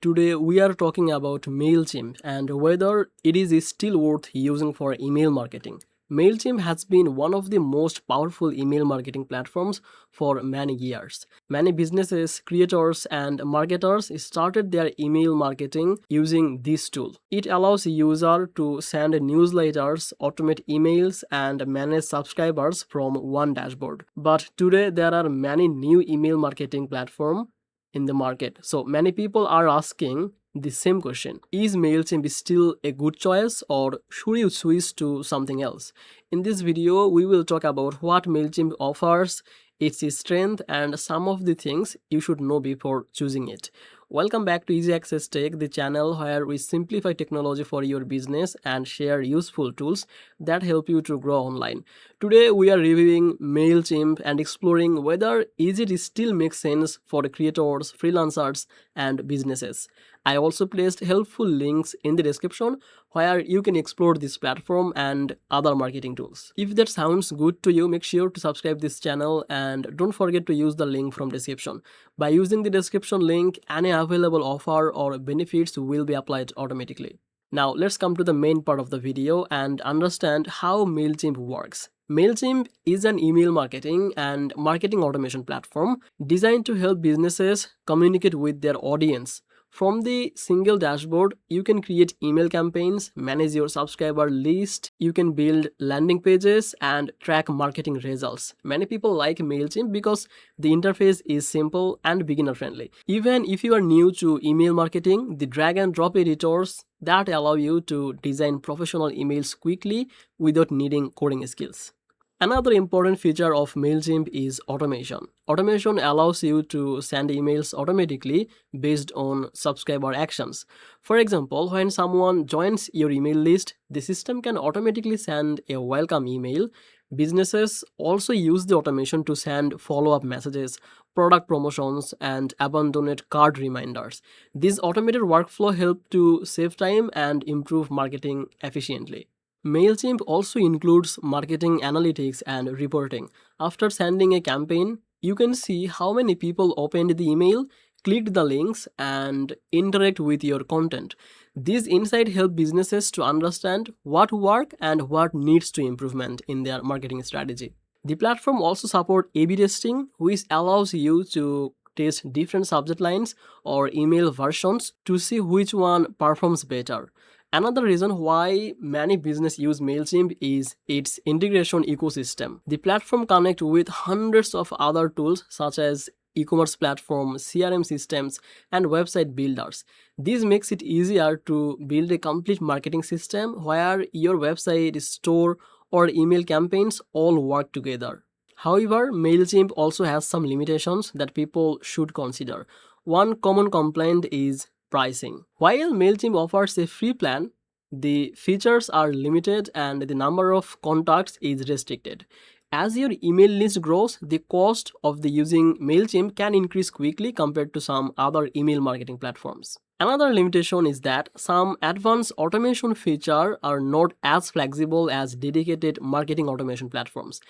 Today we are talking about Mailchimp and whether it is still worth using for email marketing. Mailchimp has been one of the most powerful email marketing platforms for many years. Many businesses, creators, and marketers started their email marketing using this tool. It allows users to send newsletters, automate emails, and manage subscribers from one dashboard. But today there are many new email marketing platforms in the market. So many people are asking the same question. Is Mailchimp still a good choice or should you switch to something else? In this video, we will talk about what Mailchimp offers, its strength, and some of the things you should know before choosing it. Welcome back to Easy Access Tech, the channel where we simplify technology for your business and share useful tools that help you to grow online. Today we are reviewing Mailchimp and exploring whether it still makes sense for creators, freelancers, and businesses. I also placed helpful links in the description where you can explore this platform and other marketing tools. If that sounds good to you, make sure to subscribe this channel and don't forget to use the link from description. By using the description link, any available offer or benefits will be applied automatically. Now let's come to the main part of the video and understand how Mailchimp works. Mailchimp is an email marketing and marketing automation platform designed to help businesses communicate with their audience. From the single dashboard, you can create email campaigns, manage your subscriber list, you can build landing pages, and track marketing results. Many people like Mailchimp because the interface is simple and beginner friendly. Even if you are new to email marketing, the drag and drop editors that allow you to design professional emails quickly without needing coding skills. Another important feature of Mailchimp is automation. Automation allows you to send emails automatically based on subscriber actions. For example, when someone joins your email list, the system can automatically send a welcome email. Businesses also use the automation to send follow-up messages, product promotions, and abandoned cart reminders. This automated workflow helps to save time and improve marketing efficiently. Mailchimp also includes marketing analytics and reporting. After sending a campaign, you can see how many people opened the email, clicked the links, and interact with your content. These insights help businesses to understand what works and what needs to improvement in their marketing strategy. The platform also supports A/B testing, which allows you to test different subject lines or email versions to see which one performs better. Another reason why many businesses use Mailchimp is its integration ecosystem. The platform connects with hundreds of other tools such as e-commerce platforms, CRM systems, and website builders. This makes it easier to build a complete marketing system where your website, store, or email campaigns all work together. However, Mailchimp also has some limitations that people should consider. One common complaint is pricing. While Mailchimp offers a free plan, the features are limited and the number of contacts is restricted. As your email list grows, the cost of using Mailchimp can increase quickly compared to some other email marketing platforms. Another limitation is that some advanced automation features are not as flexible as dedicated marketing automation platforms.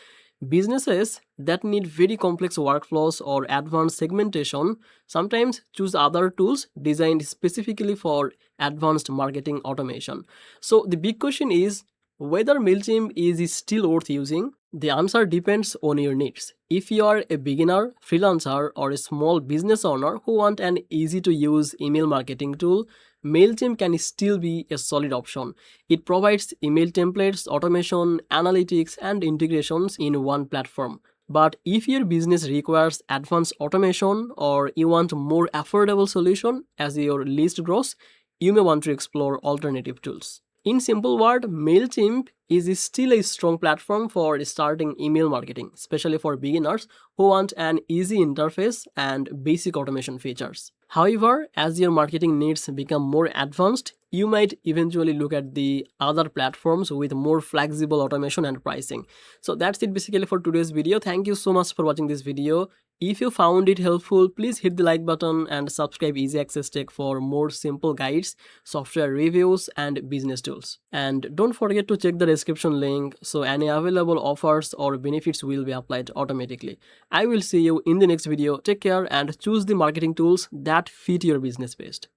Businesses that need very complex workflows or advanced segmentation sometimes choose other tools designed specifically for advanced marketing automation. So the big question is whether Mailchimp is still worth using. The answer depends on your needs. If you are a beginner, freelancer, or a small business owner who want an easy-to-use email marketing tool, Mailchimp can still be a solid option. It provides email templates, automation, analytics, and integrations in one platform. But if your business requires advanced automation or you want a more affordable solution as your list grows, you may want to explore alternative tools. In simple words, Mailchimp is still a strong platform for starting email marketing, especially for beginners who want an easy interface and basic automation features. However, as your marketing needs become more advanced, you might eventually look at the other platforms with more flexible automation and pricing. So that's it basically for today's video. Thank you so much for watching this video. If you found it helpful, please hit the like button and subscribe Easy Access Tech for more simple guides, software reviews, and business tools. And don't forget to check the description link so any available offers or benefits will be applied automatically. I will see you in the next video. Take care and choose the marketing tools that fit your business best.